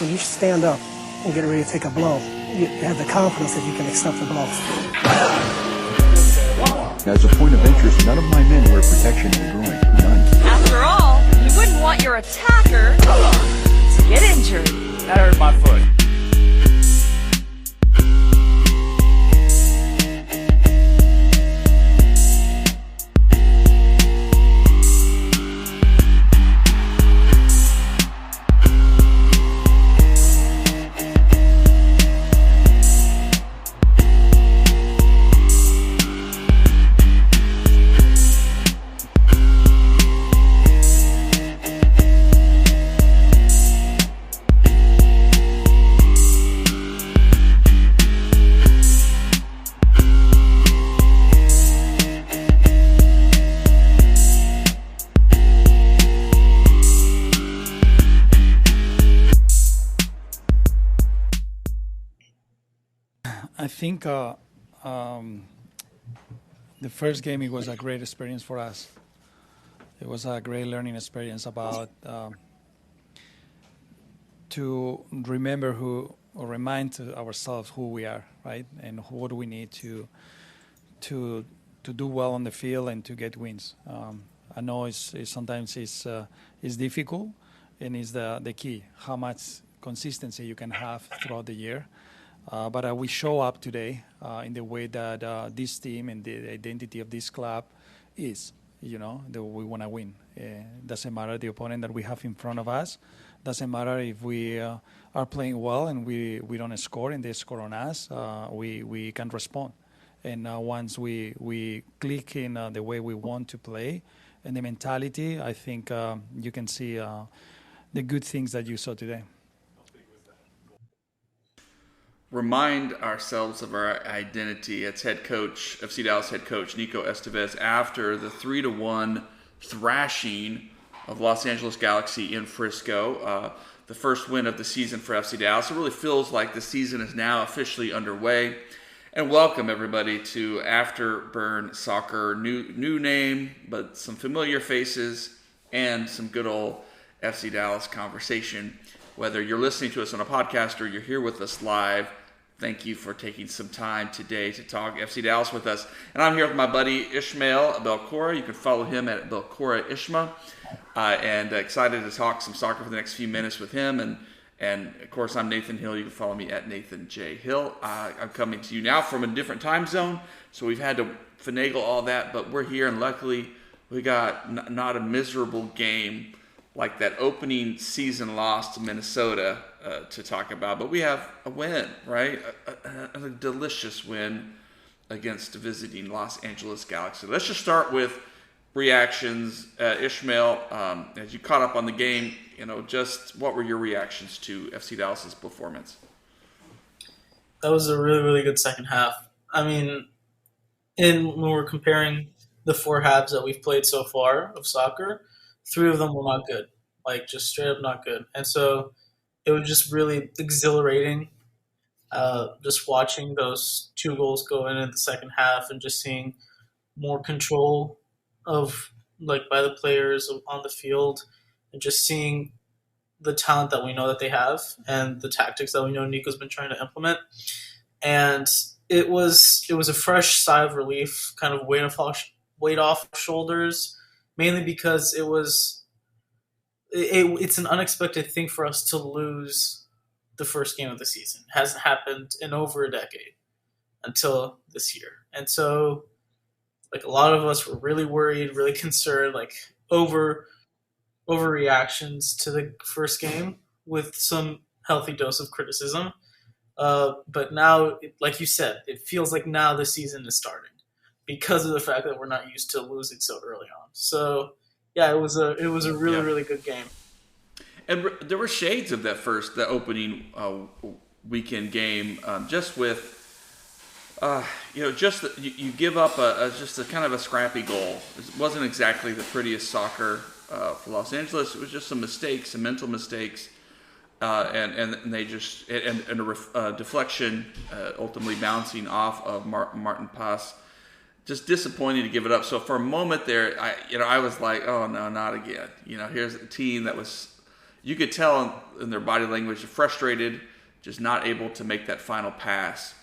when you stand up and get ready to take a blow, you have the confidence that you can accept the blow. As a point of interest, none of my men wear protection in the groin. None. After all, you wouldn't want your attacker to get injured. That hurt my foot. I think the first game, it was a great experience for us. It was a great learning experience about to remember or remind ourselves who we are, right, and what we need to do well on the field and to get wins. I know sometimes it's difficult, and it's the key how much consistency you can have throughout the year. But we show up today in the way that this team and the identity of this club is, that we want to win. Doesn't matter the opponent that we have in front of us. Doesn't matter if we are playing well and we don't score and they score on us. We can respond. And once we click in the way we want to play and the mentality, I think you can see the good things that you saw today. Remind ourselves of our identity. It's FC Dallas head coach Nico Estevez after the 3-1 thrashing of Los Angeles Galaxy in Frisco. The first win of the season for FC Dallas. It really feels like the season is now officially underway. And welcome everybody to Afterburn Soccer. New name, but some familiar faces and some good old FC Dallas conversation. Whether you're listening to us on a podcast or you're here with us live, thank you for taking some time today to talk FC Dallas with us. And I'm here with my buddy Ishmael Belcora. You can follow him at Belcora Ishma. And excited to talk some soccer for the next few minutes with him. And of course, I'm Nathan Hill. You can follow me at Nathan J. Hill. I'm coming to you now from a different time zone, so we've had to finagle all that. But we're here, and luckily, we got not a miserable game like that opening season loss to Minnesota to talk about. But we have a win, right? A delicious win against the visiting Los Angeles Galaxy. Let's just start with reactions. Ishmael, as you caught up on the game, just what were your reactions to FC Dallas's performance? That was a really, really good second half. I mean, when we're comparing the 4 halves that we've played so far of soccer, 3 of them were not good, like just straight up not good. And so it was just really exhilarating just watching those 2 goals go in the second half and just seeing more control of by the players on the field, and just seeing the talent that we know that they have and the tactics that we know Nico's been trying to implement. And it was a fresh sigh of relief, kind of weight off shoulders, mainly because it's an unexpected thing for us to lose the first game of the season. It hasn't happened in over a decade until this year. And so a lot of us were really worried, really concerned, overreactions to the first game with some healthy dose of criticism. But now, like you said, it feels like now the season is starting because of the fact that we're not used to losing so early on. So, yeah, it was a really, really good game. And there were shades of the opening weekend game, just with, you give up just a kind of a scrappy goal. It wasn't exactly the prettiest soccer for Los Angeles. It was just some mistakes, some mental mistakes, and they just a deflection ultimately bouncing off of Martin Pass. Just disappointing to give it up. So for a moment there, I was like, oh no, not again. Here's a team that was you could tell in their body language, they're frustrated, just not able to make that final pass.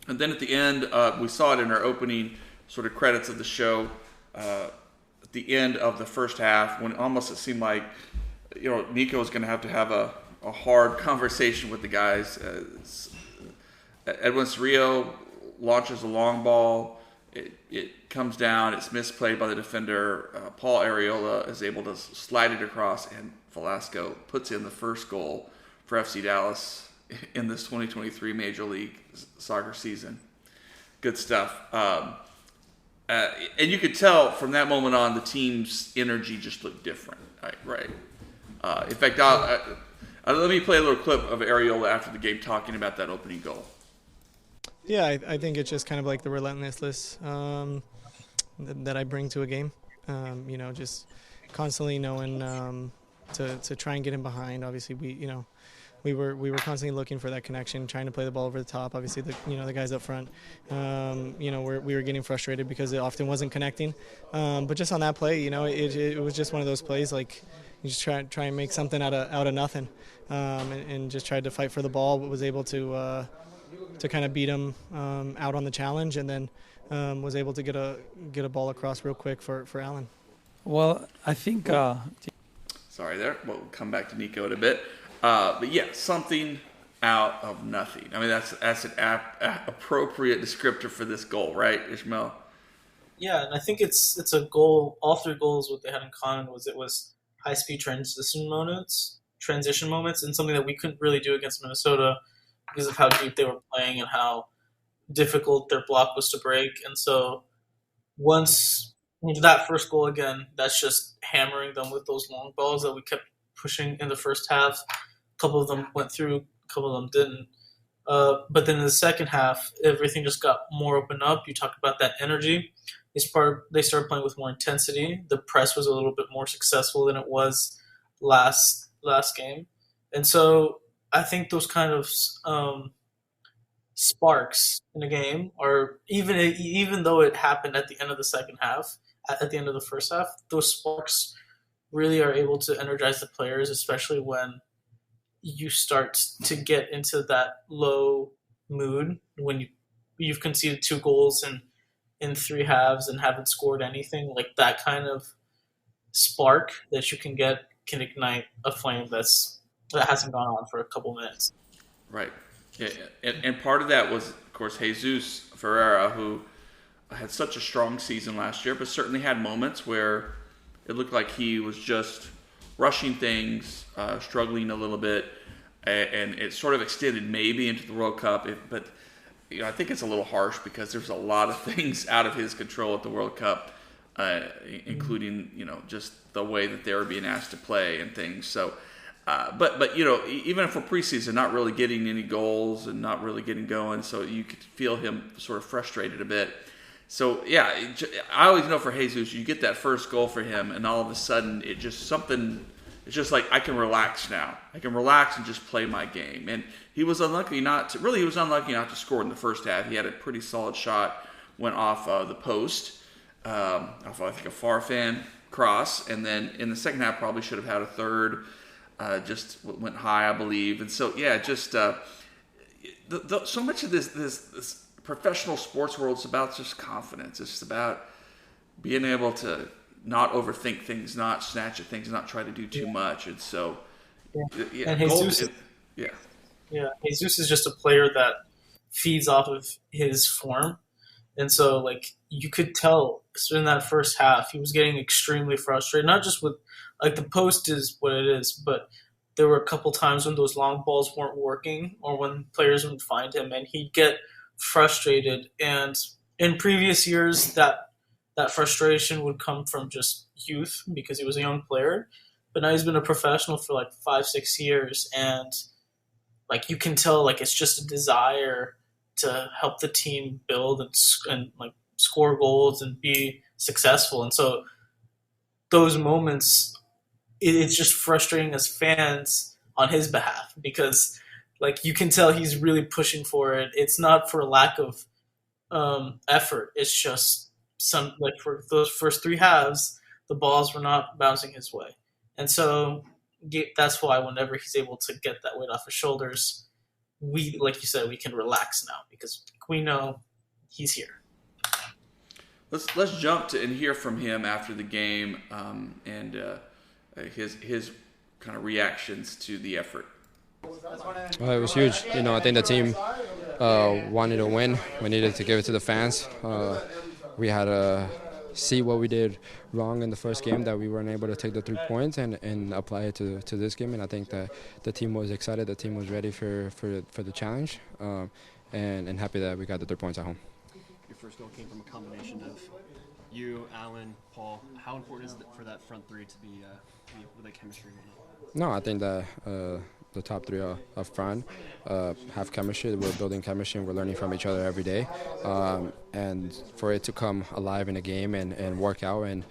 And then at the end, we saw it in our opening sort of credits of the show. At the end of the first half, when almost it seemed like Nico was going to have a hard conversation with the guys. Edwin Cerrillo launches a long ball. It comes down. It's misplayed by the defender. Paul Arriola is able to slide it across, and Velasco puts in the first goal for FC Dallas in this 2023 Major League Soccer season. Good stuff. And you could tell from that moment on, the team's energy just looked different. Right. In fact, let me play a little clip of Arriola after the game talking about that opening goal. Yeah, I think it's just kind of like the relentlessness that I bring to a game. Just constantly knowing to try and get him behind. Obviously, we were constantly looking for that connection, trying to play the ball over the top. Obviously, the guys up front, we were getting frustrated because it often wasn't connecting. But just on that play, it was just one of those plays like you just try and make something out of nothing, and just tried to fight for the ball, but was able to kind of beat him out on the challenge, and then was able to get a ball across real quick for Alan. Well, I think. Sorry there. We'll come back to Nico in a bit. But yeah, something out of nothing. I mean, that's an appropriate descriptor for this goal, right, Ishmael? Yeah, and I think it's a goal. All three goals, what they had in common was it was high-speed transition moments, and something that we couldn't really do against Minnesota because of how deep they were playing and how difficult their block was to break. And so once that first goal again, that's just hammering them with those long balls that we kept pushing in the first half. A couple of them went through, a couple of them didn't. But then in the second half, everything just got more open up. You talked about that energy. They started playing with more intensity. The press was a little bit more successful than it was last game. And so I think those kind of sparks in a game are, even though it happened at the end of the second half, at the end of the first half, those sparks really are able to energize the players, especially when you start to get into that low mood when you've conceded 2 goals in 3 halves and haven't scored anything. Like that kind of spark that you can get can ignite a flame that hasn't gone on for a couple minutes. Right. Yeah, and part of that was, of course, Jesus Ferreira, who had such a strong season last year, but certainly had moments where it looked like he was just rushing things, struggling a little bit, and it sort of extended maybe into the World Cup. But I think it's a little harsh because there's a lot of things out of his control at the World Cup, including just the way that they were being asked to play and things. So, but even for preseason, not really getting any goals and not really getting going, so you could feel him sort of frustrated a bit. So, yeah, I always know for Jesus, you get that first goal for him, and all of a sudden, it's just like, I can relax now. I can relax and just play my game. And he was unlucky not to score in the first half. He had a pretty solid shot, went off the post, off, I think, a Farfan cross, and then in the second half probably should have had a third, just went high, I believe. And so, yeah, just so much of this professional sports world is about just confidence. It's just about being able to not overthink things, not snatch at things, not try to do too much. And so, yeah. And Jesus, Jesus is just a player that feeds off of his form. And so, like, you could tell in that first half, he was getting extremely frustrated, not just with, like, the post is what it is, but there were a couple times when those long balls weren't working or when players wouldn't find him, and he'd get frustrated. And in previous years, that frustration would come from just youth because he was a young player. But now he's been a professional for like 5-6 years, and like you can tell, like it's just a desire to help the team build and like score goals and be successful. And so those moments, it's just frustrating as fans on his behalf because like you can tell he's really pushing for it. It's not for lack of effort. It's just for those first 3 halves, the balls were not bouncing his way. And so that's why whenever he's able to get that weight off his shoulders, we, like you said, we can relax now because we know he's here. Let's jump to and hear from him after the game and his kind of reactions to the effort. It was huge. I think the team wanted to win. We needed to give it to the fans. We had to see what we did wrong in the first game, that we weren't able to take the 3 points and apply it to this game. And I think that the team was excited. The team was ready for the challenge, and happy that we got the 3 points at home. Your first goal came from a combination of you, Alan, Paul. How important is it for that front three to be with the chemistry? No, I think that the top three up front have chemistry. We're building chemistry and we're learning from each other every day. And for it to come alive in a game and work out and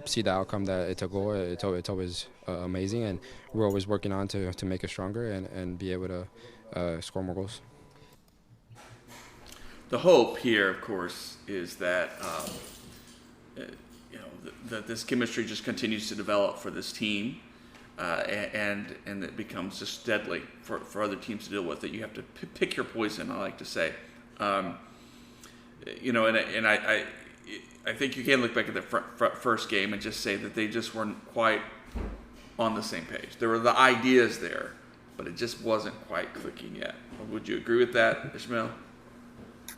see the outcome that it's a goal, it's always amazing. And we're always working on to make it stronger and be able to score more goals. The hope here, of course, is that that this chemistry just continues to develop for this team, and it becomes just deadly for other teams to deal with. That you have to pick your poison, I like to say. And I think you can look back at the first game and just say that they just weren't quite on the same page. There were the ideas there, but it just wasn't quite clicking yet. Would you agree with that, Ishmael?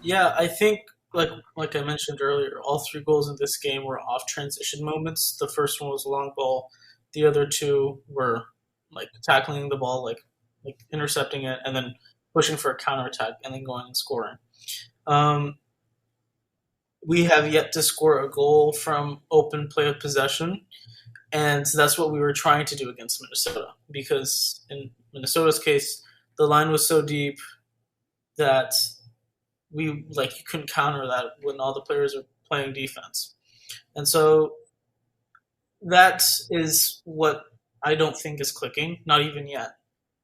Yeah, I think, like I mentioned earlier, all 3 goals in this game were off transition moments. The first one was a long ball. The other 2 were like tackling the ball, like intercepting it, and then pushing for a counterattack, and then going and scoring. We have yet to score a goal from open play of possession, and that's what we were trying to do against Minnesota. Because in Minnesota's case, the line was so deep that you couldn't counter that when all the players are playing defense. And so that is what I don't think is clicking, not even yet.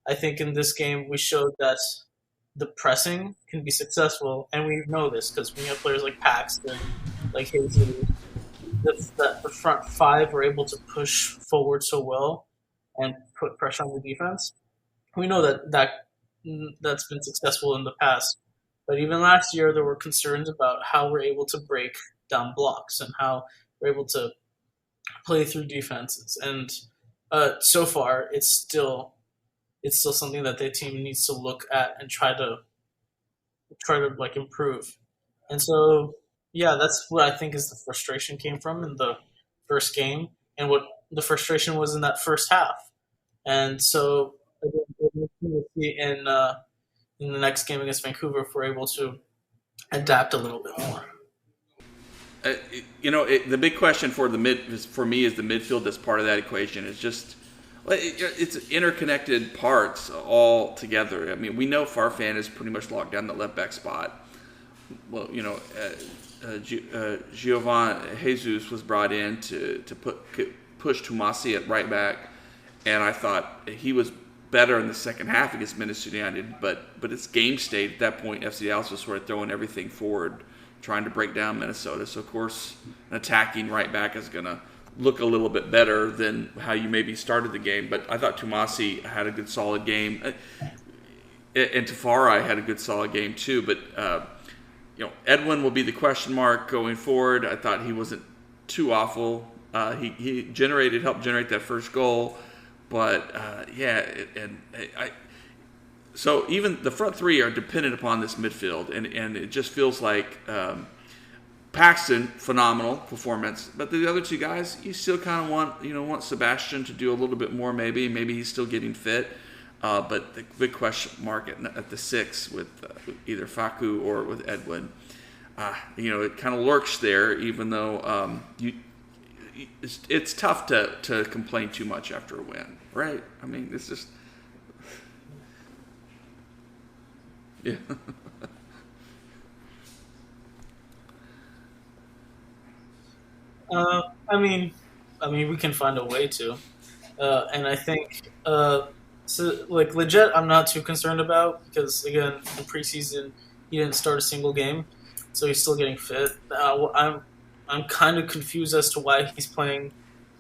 I think in this game we showed that the pressing can be successful, and we know this because we have players like Paxton, like Jesus, that the front 5 were able to push forward so well and put pressure on the defense. We know that's been successful in the past. But even last year, there were concerns about how we're able to break down blocks and how we're able to play through defenses. And so far, it's still something that the team needs to look at and try to improve. And so, yeah, that's what I think is the frustration came from in the first game, and what the frustration was in that first half. And so, we'll see in the next game against Vancouver, if we're able to adapt a little bit more. The big question for me is the midfield as part of that equation. Is just it's interconnected parts all together. I mean, we know Farfan is pretty much locked down the left back spot. Well, Giovan Jesus was brought in to push Tomasi at right back, and I thought he was better in the second half against Minnesota United, but it's game state at that point. FC Dallas was sort of throwing everything forward, trying to break down Minnesota. So, of course, an attacking right back is going to look a little bit better than how you maybe started the game. But I thought Tomasi had a good, solid game. And Tafari had a good, solid game too. But, Edwin will be the question mark going forward. I thought he wasn't too awful. He helped generate that first goal. But, so even the front 3 are dependent upon this midfield, and it just feels like Paxton, phenomenal performance, but the other 2 guys, you still kind of want Sebastian to do a little bit more. Maybe he's still getting fit, but the big question mark at the 6 with either Facu or with Edwin, it kind of lurks there. Even though it's tough to complain too much after a win, right? I mean, it's just. Yeah. I mean, we can find a way to, and I think legit, I'm not too concerned about, because again, in preseason he didn't start a single game, so he's still getting fit. I'm kind of confused as to why he's playing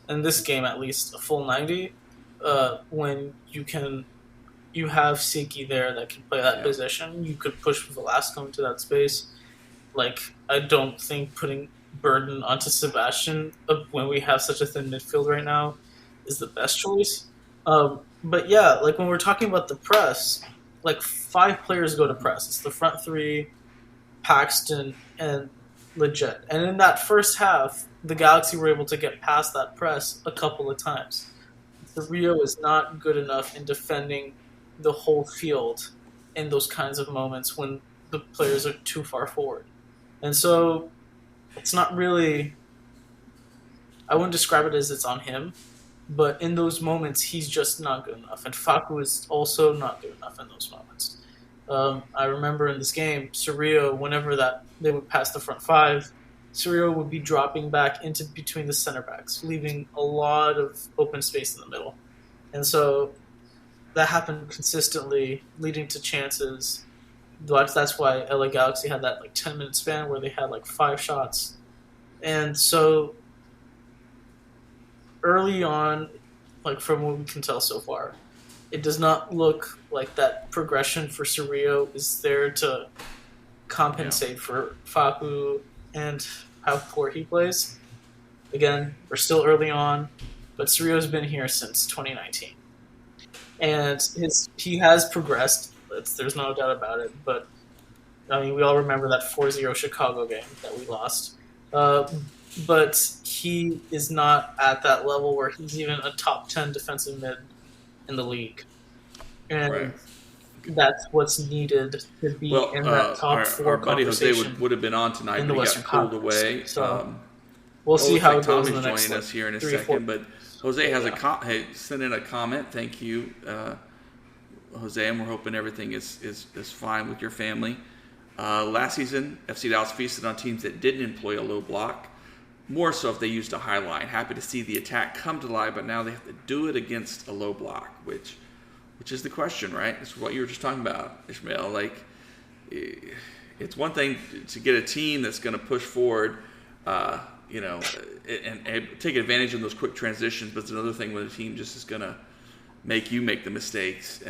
in this game at least a full 90. when you have Siki there that can play that position. You could push Velasco into that space. Like, I don't think putting burden onto Sebastian when we have such a thin midfield right now is the best choice. But yeah, like when we're talking about the press, like 5 players go to press. It's the front 3, Paxton, and Leggett. And in that first half, the Galaxy were able to get past that press a couple of times. The Rio is not good enough in defending the whole field in those kinds of moments when the players are too far forward. And so it's not really, I wouldn't describe it as it's on him, but in those moments, he's just not good enough. And Facu is also not good enough in those moments. I remember in this game, Cerrillo, whenever that they would pass the front 5, Cerrillo would be dropping back into between the center backs, leaving a lot of open space in the middle. And so that happened consistently, leading to chances. That's why LA Galaxy had that 10-minute span where they had 5 shots. And so early on, from what we can tell so far, it does not look like that progression for Cerrillo is there to compensate for Facu and how poor he plays. Again, we're still early on, but Cerrillo's been here since 2019. And he has progressed. There's no doubt about it. But, I mean, we all remember that 4-0 Chicago game that we lost. But he is not at that level where he's even a top 10 defensive mid in the league. And that's what's needed to be in that top 4 our buddy Jose conversation would have been on tonight, but he got pulled away. So we'll see how it goes in the Tommy's next joining us here in a 3 or 4 second, but Jose has sent in a comment. Thank you, Jose, and we're hoping everything is fine with your family. Last season, FC Dallas feasted on teams that didn't employ a low block, more so if they used a high line. Happy to see the attack come to life, but now they have to do it against a low block, which is the question, right? It's what you were just talking about, Ishmael. It's one thing to get a team that's going to push forward, and take advantage of those quick transitions, but it's another thing when a team just is going to make you make the mistakes.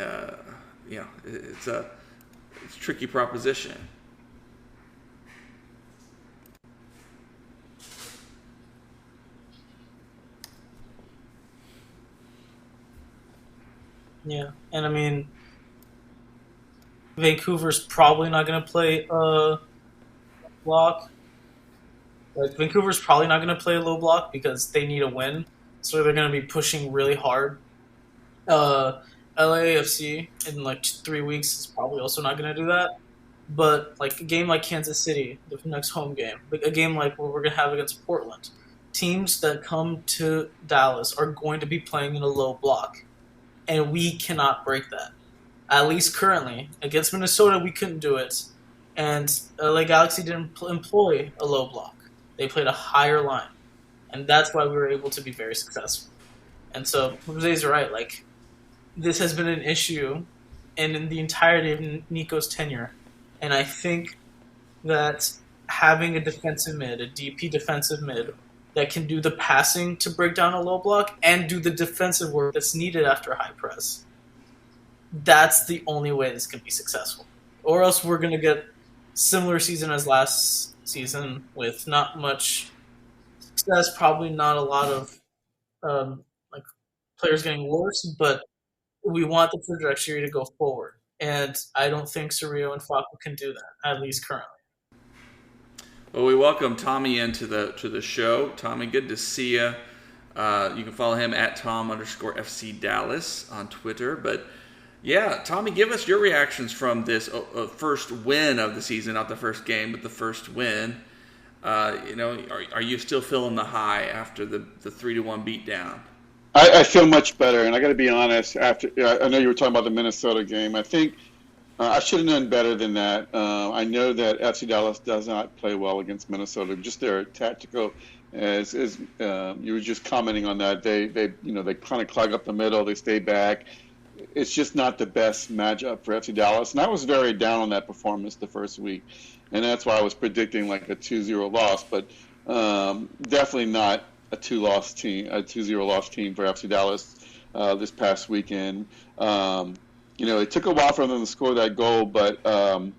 It's a tricky proposition. Yeah, and I mean, Vancouver's probably not going to play a block. Vancouver's probably not going to play a low block because they need a win, so they're going to be pushing really hard. LAFC in 3 weeks is probably also not going to do that. But a game like Kansas City, the next home game, a game like what we're going to have against Portland, teams that come to Dallas are going to be playing in a low block. And we cannot break that. At least currently. Against Minnesota, we couldn't do it. And LA Galaxy didn't employ a low block. They played a higher line. And that's why we were able to be very successful. And so, Jose's right. This has been an issue in the entirety of Nico's tenure. And I think that having a defensive mid, a DP defensive mid, that can do the passing to break down a low block and do the defensive work that's needed after high press. That's the only way this can be successful. Or else we're going to get similar season as last season with not much success, probably not a lot of players getting worse, but we want the trajectory to go forward. And I don't think Cerrillo and Facu can do that, at least currently. Well, we welcome Tommy into the show. Tommy, good to see you. You can follow him at Tom_FC Dallas on Twitter. But yeah, Tommy, give us your reactions from this first win of the season, not the first game, but the first win. Are you still feeling the high after the 3-1 beatdown? I feel much better, and I got to be honest. I know you were talking about the Minnesota game. I think I should have known better than that. I know that FC Dallas does not play well against Minnesota. Just their tactical, as you were just commenting on that. They kind of clog up the middle. They stay back. It's just not the best matchup for FC Dallas. And I was very down on that performance the first week, and that's why I was predicting a 2-0 loss. But definitely not a 2-0 loss team for FC Dallas. this past weekend. It took a while for them to score that goal, but all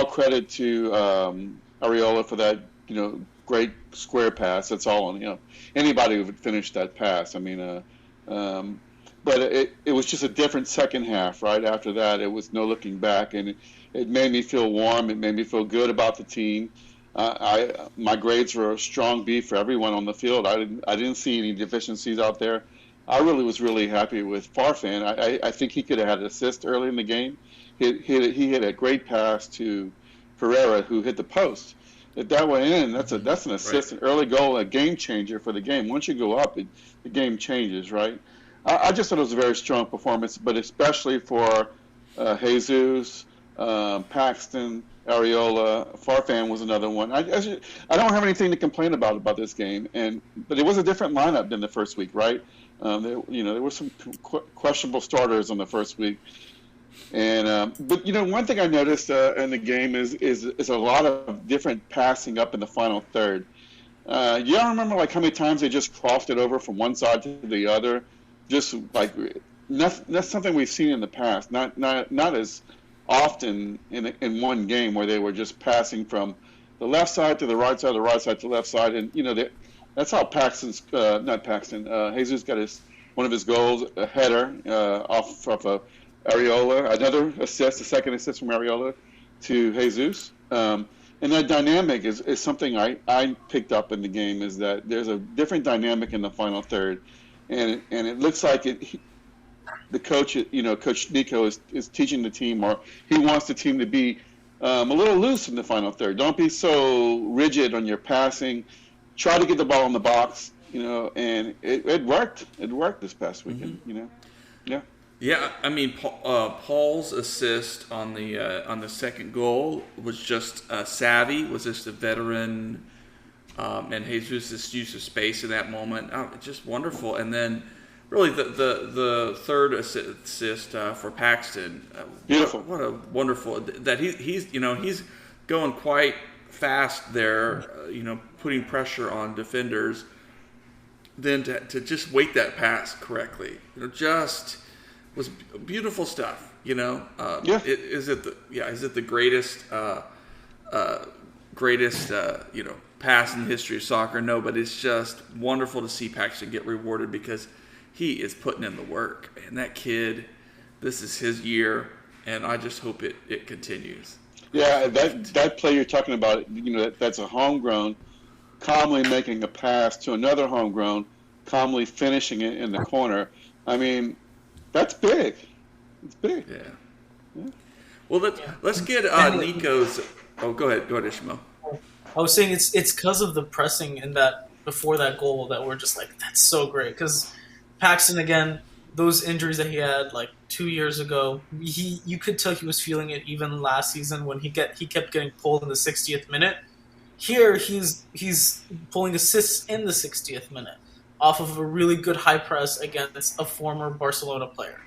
credit to Areola for that, great square pass. That's all on, anybody who would finish that pass. I mean, but it was just a different second half. Right after that, it was no looking back, and it made me feel warm. It made me feel good about the team. My grades were a strong B for everyone on the field. I didn't see any deficiencies out there. I was really happy with Farfan. I think he could have had an assist early in the game. He hit a great pass to Pereira, who hit the post. If that went in, that's an assist, right. An early goal, a game changer for the game. Once you go up, the game changes, right? I just thought it was a very strong performance, but especially for Jesus, Paxton, Areola, Farfan was another one. I don't have anything to complain about this game, but it was a different lineup than the first week, right? There were some questionable starters on the first week, but one thing I noticed in the game is a lot of different passing up in the final third. You don't remember like how many times they just crossed it over from one side to the other, just like that's something we've seen in the past. Not as often in one game where they were just passing from the left side to the right side, the right side to the left side, and that's how Jesus got one of his goals, a header off of Areola, another assist, a second assist from Areola to Jesus. And that dynamic is something I picked up in the game, is that there's a different dynamic in the final third, and it looks like the coach, Coach Nico is teaching the team, or he wants the team to be a little loose in the final third. Don't be so rigid on your passing. Try to get the ball in the box, and it worked. It worked this past weekend, Yeah. Yeah, I mean, Paul's assist on the second goal was just savvy. Was just a veteran, and Jesus' use of space in that moment, just wonderful. And then, really, the third assist for Paxton. Beautiful. What a wonderful that he's going quite fast there. Putting pressure on defenders. Then to just weight that pass correctly. just was beautiful stuff. Yeah. Is it the greatest pass in the history of soccer? No, but it's just wonderful to see Paxton get rewarded because he is putting in the work. And that kid, this is his year, and I just hope it continues. Yeah, that play you're talking about, that's a homegrown, calmly making a pass to another homegrown, calmly finishing it in the corner. I mean, that's big. It's big. Yeah. Well, let's get Nico's. Oh, go ahead, Ishmael. I was saying it's because of the pressing in that before that goal that we're just like, that's so great. Because Paxton, again, those injuries that he had like 2 years ago, you could tell he was feeling it even last season when he kept getting pulled in the 60th minute. Here he's pulling assists in the 60th minute off of a really good high press against a former Barcelona player.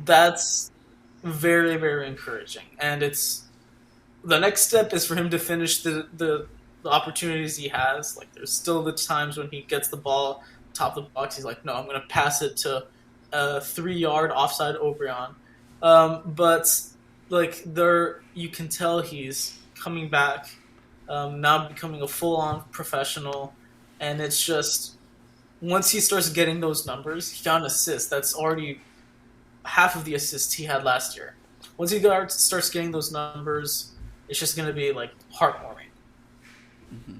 That's very, very encouraging. And the next step is for him to finish the opportunities he has. Like, there's still the times when he gets the ball top of the box, he's like, no, I'm going to pass it to a 3-yard offside Obrian. But like, you can tell he's coming back, now becoming a full-on professional, and it's just once he starts getting those numbers, he got an assist. That's already half of the assists he had last year. Once he starts getting those numbers, it's just going to be like heartwarming. Mm-hmm.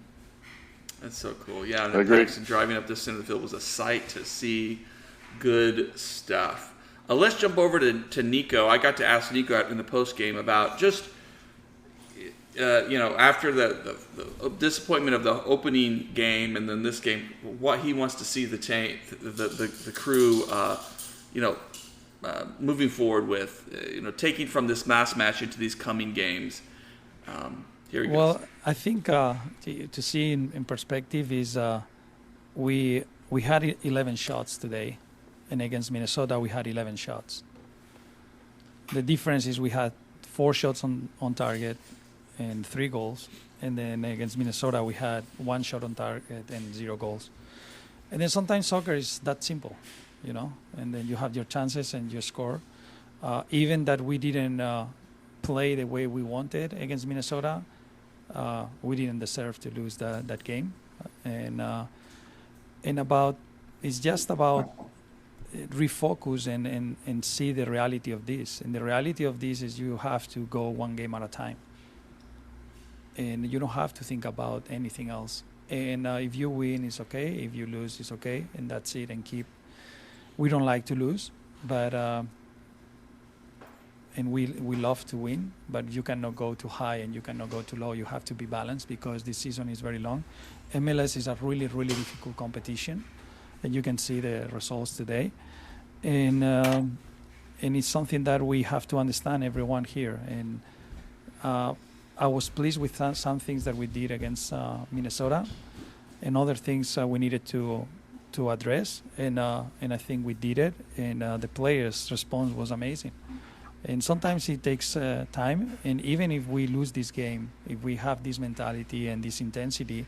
That's so cool. Yeah, and Paxton driving up the center of the field was a sight to see. Good stuff. Let's jump over to Nico. I got to ask Nico in the post game about just after the disappointment of the opening game and then this game, what he wants to see the crew moving forward with, taking from this mass match into these coming games. Here he goes. Well, I think to see in perspective is we had 11 shots today, and against Minnesota we had 11 shots. The difference is we had 4 shots on target and 3 goals, and then against Minnesota we had 1 shot on target and 0 goals. And then sometimes soccer is that simple. and then you have your chances and you score. Even that we didn't play the way we wanted against Minnesota, we didn't deserve to lose that game. And about it's just about refocus and see the reality of this. And the reality of this is you have to go one game at a time. And you don't have to think about anything else. And if you win, it's okay. If you lose, it's okay. And that's it. And we don't like to lose, but and we love to win, but you cannot go too high and you cannot go too low. You have to be balanced because this season is very long. MLS is a really, really difficult competition, and you can see the results today. And it's something that we have to understand, everyone here. And I was pleased with some things that we did against Minnesota, and other things we needed to address. And I think we did it. And the players' response was amazing. And sometimes it takes time. And even if we lose this game, if we have this mentality and this intensity,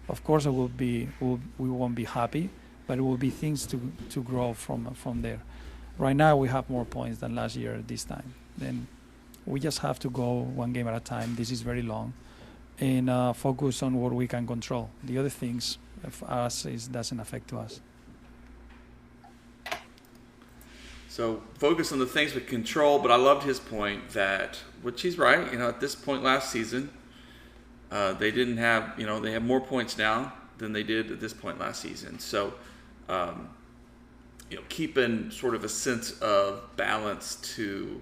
of course we won't be happy, but it will be things to grow from there. Right now we have more points than last year this time. Then we just have to go one game at a time. This is very long, and focus on what we can control. The other things for us doesn't affect us. So focus on the things we control, but I loved his point that, which he's right, at this point last season, they didn't have, they have more points now than they did at this point last season. So, keeping sort of a sense of balance to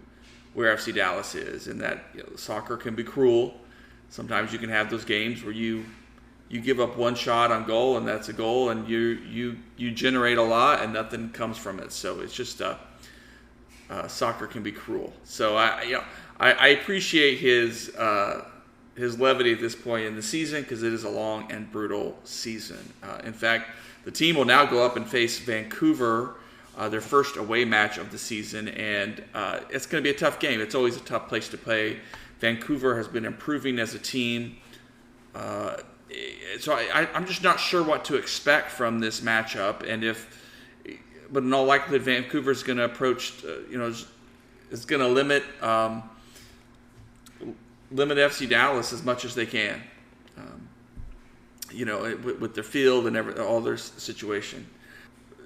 where FC Dallas is, and that soccer can be cruel. Sometimes you can have those games where you give up one shot on goal and that's a goal, and you generate a lot and nothing comes from it. So it's just soccer can be cruel. So I appreciate his levity at this point in the season, because it is a long and brutal season. In fact, the team will now go up and face Vancouver, their first away match of the season, and it's going to be a tough game. It's always a tough place to play. Vancouver has been improving as a team. So I'm just not sure what to expect from this matchup, but in all likelihood, Vancouver is going to approach, is going to limit FC Dallas as much as they can, with their field and all their situation.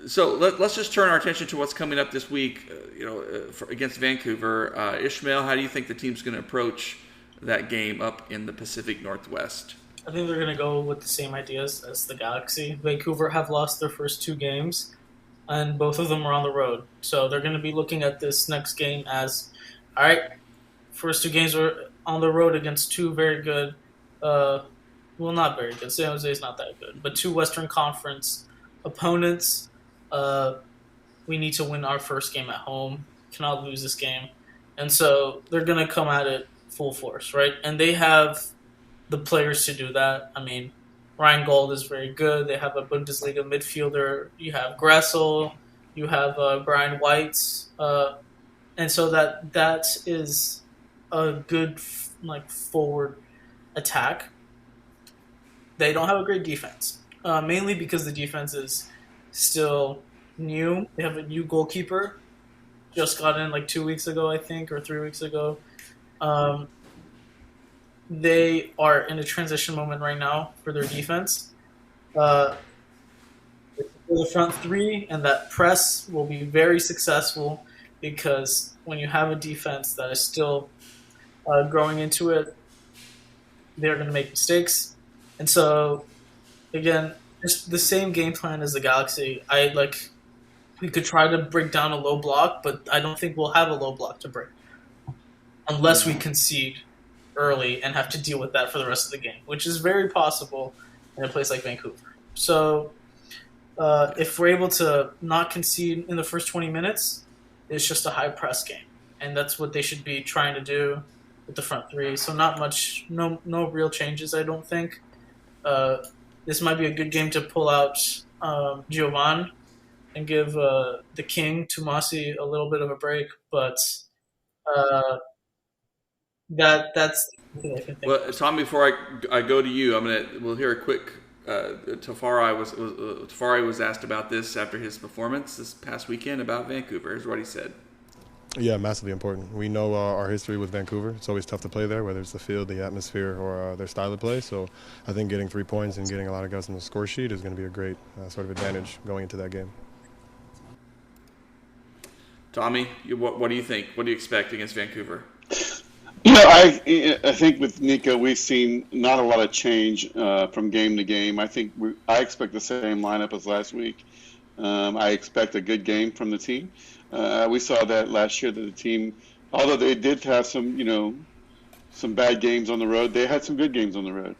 So let's just turn our attention to what's coming up this week, against Vancouver. Ishmael, how do you think the team's going to approach that game up in the Pacific Northwest? I think they're going to go with the same ideas as the Galaxy. Vancouver have lost their first two games, and both of them are on the road. So they're going to be looking at this next game as, all right, first two games were on the road against two very good, not very good. San Jose is not that good, but two Western Conference opponents. We need to win our first game at home. Cannot lose this game. And so they're going to come at it full force, right? And they have the players to do that. I mean, Ryan Gold is very good. They have a Bundesliga midfielder. You have Gressel. You have Brian White. And so that is a good forward attack. They don't have a great defense, mainly because the defense is still new. They have a new goalkeeper. Just got in 2 weeks ago, I think, or 3 weeks ago. They are in a transition moment right now for their defense. For the front three, and that press will be very successful, because when you have a defense that is still growing into it, they're going to make mistakes. And so, again, just the same game plan as the Galaxy. We could try to break down a low block, but I don't think we'll have a low block to break unless we concede early and have to deal with that for the rest of the game, which is very possible in a place like Vancouver. So if we're able to not concede in the first 20 minutes, it's just a high press game. And that's what they should be trying to do with the front three. So not much, no real changes, I don't think. This might be a good game to pull out Giovan and give the king, Tomasi, a little bit of a break. But that's the thing I can think Well, of. Tom, before I go to you, we'll hear a quick Tafari was asked about this after his performance this past weekend about Vancouver. Here's what he said. Yeah, massively important. We know our history with Vancouver. It's always tough to play there, whether it's the field, the atmosphere, or their style of play. So I think getting 3 points and getting a lot of guys on the score sheet is going to be a great sort of advantage going into that game. Tommy, what do you think? What do you expect against Vancouver? I think with Nico, we've seen not a lot of change from game to game. I expect the same lineup as last week. I expect a good game from the team. We saw that last year that the team, although they did have some bad games on the road, they had some good games on the road.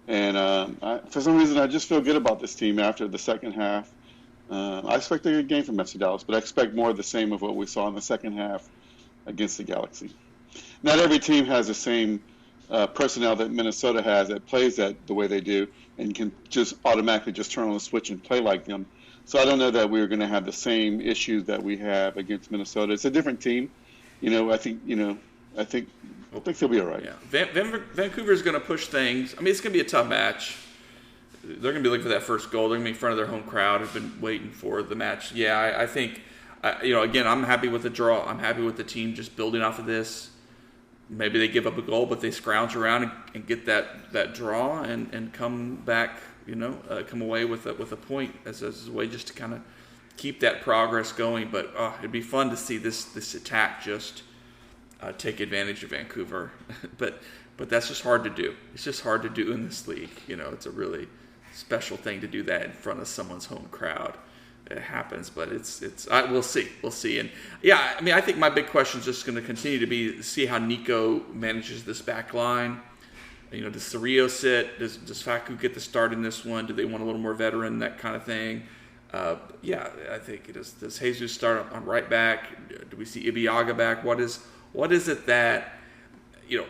And for some reason, I just feel good about this team after the second half. I expect a good game from FC Dallas, but I expect more of the same of what we saw in the second half against the Galaxy. Not every team has the same personnel that Minnesota has that plays that the way they do and can just automatically just turn on the switch and play like them. So I don't know that we're going to have the same issues that we have against Minnesota. It's a different team. I think they'll be all right. Yeah, Vancouver's going to push things. I mean, it's going to be a tough match. They're going to be looking for that first goal. They're going to be in front of their home crowd. Have been waiting for the match. Yeah, I think, again, I'm happy with the draw. I'm happy with the team just building off of this. Maybe they give up a goal, but they scrounge around and get that draw and come back. Come away with a point as a way just to kind of keep that progress going. But it'd be fun to see this attack just take advantage of Vancouver. but that's just hard to do. It's just hard to do in this league. It's a really special thing to do that in front of someone's home crowd. It happens, but we'll see. And yeah, I mean, I think my big question is just going to continue to be see how Nico manages this back line. Does Cerrillo sit? Does Facu get the start in this one? Do they want a little more veteran, that kind of thing? I think does Jesus start on right back? Do we see Ibiaga back? What is it that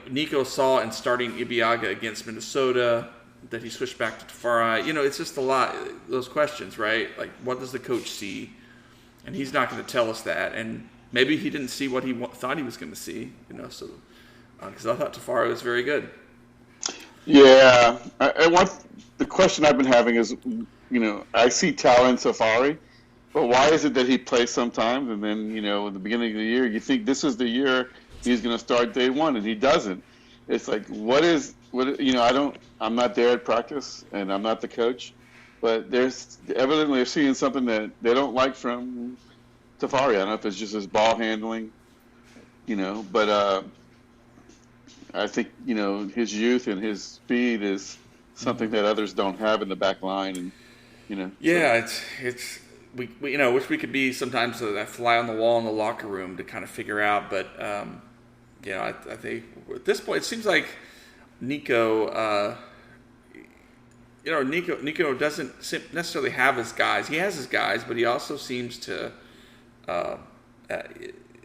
Nico saw in starting Ibiaga against Minnesota that he switched back to Tafari? It's just a lot those questions, right? Like, what does the coach see? And he's not going to tell us that. And maybe he didn't see what he thought he was going to see. So because I thought Tafari was very good. Yeah, the question I've been having is, I see talent in Safari, but why is it that he plays sometimes and then, in the beginning of the year, you think this is the year he's going to start day one and he doesn't. It's like, I'm not there at practice and I'm not the coach, but there's evidently they're seeing something that they don't like from Tafari. I don't know if it's just his ball handling, but I think, his youth and his speed is something that others don't have in the back line. And, Yeah, we wish we could be sometimes that fly on the wall in the locker room to kind of figure out. But, I think at this point, it seems like Nico, Nico doesn't necessarily have his guys. He has his guys, but he also seems to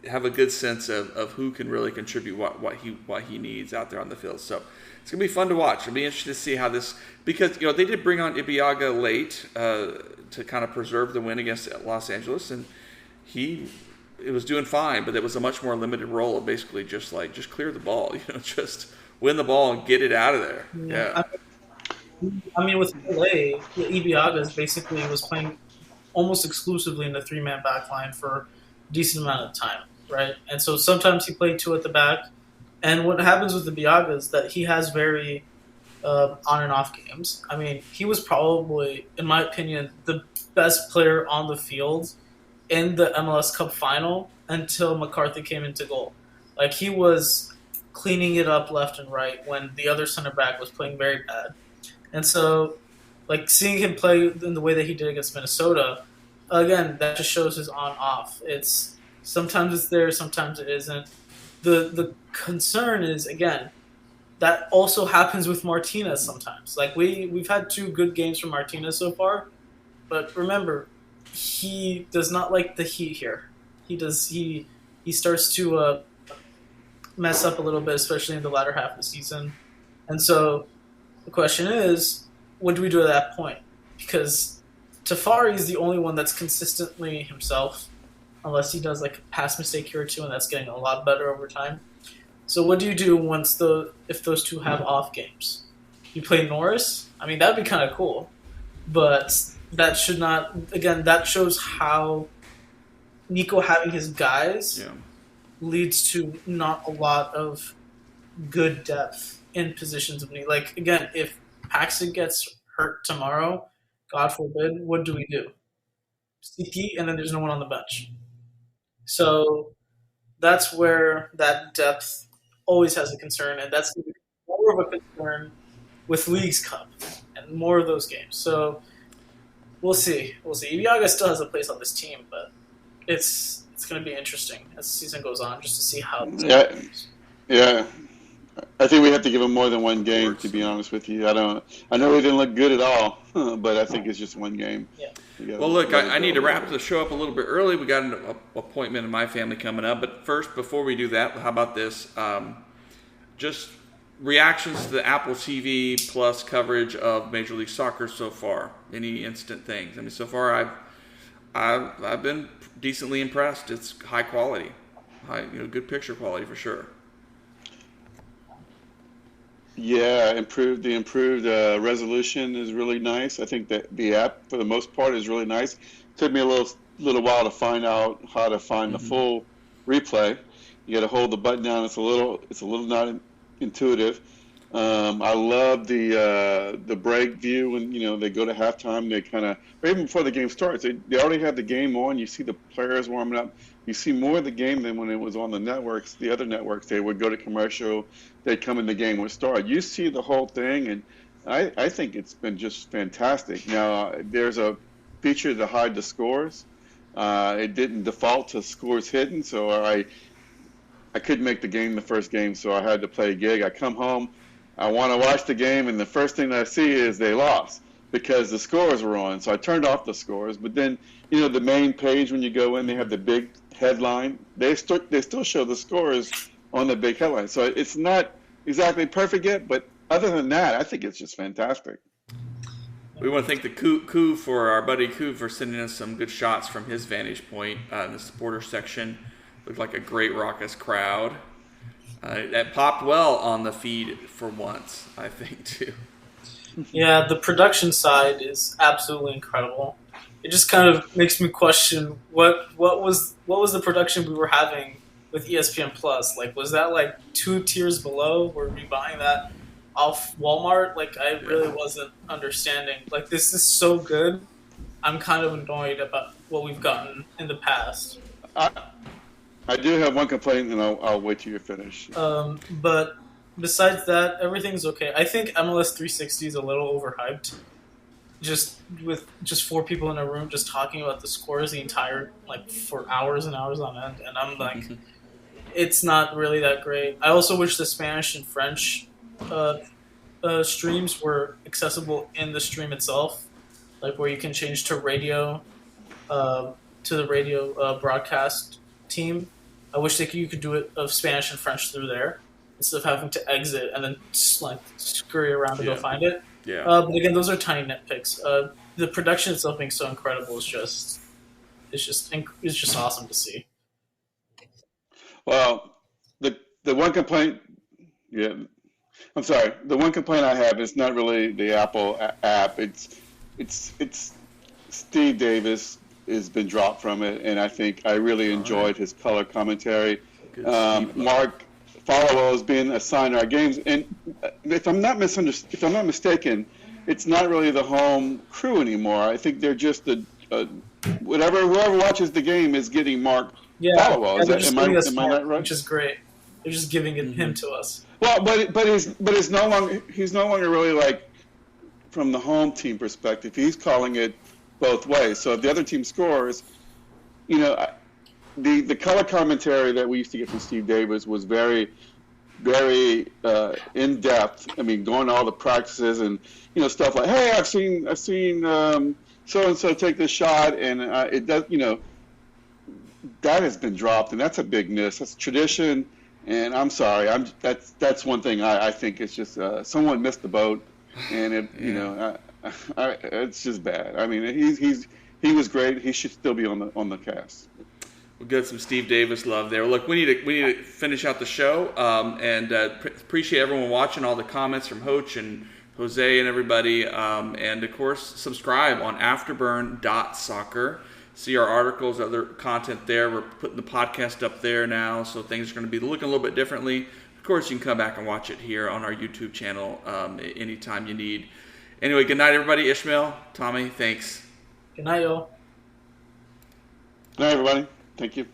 have a good sense of who can really contribute what he needs out there on the field. So it's gonna be fun to watch. It'll be interesting to see how this, because they did bring on Ibiaga late to kind of preserve the win against Los Angeles, and it was doing fine, but it was a much more limited role of basically just clear the ball, just win the ball and get it out of there. Yeah. I mean, with LA, Ibiaga basically was playing almost exclusively in the three-man back line for a decent amount of time, right? And so sometimes he played two at the back. And what happens with Ibiaga is that he has very on and off games. I mean, he was probably, in my opinion, the best player on the field in the MLS Cup final until McCarthy came into goal. Like, he was cleaning it up left and right when the other center back was playing very bad. And so, like, seeing him play in the way that he did against Minnesota, again, that just shows his on-off. It's sometimes it's there, sometimes it isn't. The concern is, again, that also happens with Martinez sometimes. Like, we've had two good games from Martinez so far, but remember, he does not like the heat here. He starts to mess up a little bit, especially in the latter half of the season. And so the question is, what do we do at that point? Because Tafari is the only one that's consistently himself, unless he does like a pass mistake here or two, and that's getting a lot better over time. So what do you do if those two have off games? You play Norris? I mean, that'd be kind of cool. but that should not. Again, that shows how Nico having his guys leads to not a lot of good depth in positions of need. Like, again, if Paxton gets hurt tomorrow, God forbid, what do we do? CP, and then there's no one on the bench. So that's where that depth always has a concern, and that's more of a concern with Leagues Cup and more of those games. So we'll see. We'll see. Ibiaga still has a place on this team, but it's going to be interesting as the season goes on, just to see how. Yeah. I think we have to give him more than one game, to be honest with you. I know we didn't look good at all, but I think it's just one game. Yeah. Well, look, I need to wrap the show up a little bit early. We got an appointment in my family coming up. But first, before we do that, how about this? Just reactions to the Apple TV Plus coverage of Major League Soccer so far. Any instant things? I mean, so far I've been decently impressed. It's high quality, good picture quality for sure. Yeah, the improved resolution is really nice. I think that the app, for the most part, is really nice. Took me a little while to find out how to find the full replay. You got to hold the button down. It's a little not intuitive. I love the break view when they go to halftime. They kind of, or even before the game starts, they already have the game on. You see the players warming up. You see more of the game than when it was on the networks. The other networks, they would go to commercial. They'd come in, the game would start. You see the whole thing, and I think it's been just fantastic. Now, there's a feature to hide the scores. It didn't default to scores hidden, so I couldn't make the game the first game, so I had to play a gig. I come home, I want to watch the game, and the first thing that I see is they lost because the scores were on. So I turned off the scores. But then, the main page, when you go in, they have the big headline. They still show the scores on the big headline. So it's not exactly perfect yet, but other than that, I think it's just fantastic. We want to thank the Koo for our buddy Koo for sending us some good shots from his vantage point in the supporter section. Looked like a great raucous crowd. That popped well on the feed for once, I think, too. Yeah, the production side is absolutely incredible. It just kind of makes me question what was the production we were having with ESPN Plus. Like, was that like 2 tiers below? Were we buying that off Walmart? Like, I really wasn't understanding. Like, this is so good. I'm kind of annoyed about what we've gotten in the past. I do have one complaint, and I'll wait till you're finished. But besides that, everything's okay. I think MLS 360 is a little overhyped. Just with 4 people in a room just talking about the scores the entire, for hours and hours on end. And I'm like, it's not really that great. I also wish the Spanish and French streams were accessible in the stream itself, like where you can change to radio, to the radio broadcast team. I wish you could do it of Spanish and French through there instead of having to exit and then scurry around to go find it. Yeah. But again, those are tiny nitpicks. The production itself being so incredible is just awesome to see. Well, the one complaint, I'm sorry. The one complaint I have is not really the Apple app. It's Steve Davis has been dropped from it, and I think I really enjoyed his color commentary. Mark Followell has been assigned to our games, and if I'm not mistaken, it's not really the home crew anymore. I think they're just whoever watches the game is getting Mark Followell. Am I not right? Which is great. They're just giving him to us. Well, but he's no longer really like from the home team perspective. He's calling it both ways. So if the other team scores, the color commentary that we used to get from Steve Davis was very, very in depth. I mean, going to all the practices and stuff like, hey, I've seen so and so take this shot, and it does. That has been dropped, and that's a big miss. That's tradition, and I'm sorry. That's one thing I think it's just someone missed the boat, and it's just bad. I mean, he was great. He should still be on the cast. We'll get some Steve Davis love there. Look, we need to finish out the show, and appreciate everyone watching. All the comments from Hoach and Jose and everybody. And, of course, subscribe on afterburn.soccer. See our articles, other content there. We're putting the podcast up there now, so things are going to be looking a little bit differently. Of course, you can come back and watch it here on our YouTube channel anytime you need. Anyway, good night, everybody. Ishmael, Tommy, thanks. Good night, y'all. Good night, everybody. Thank you.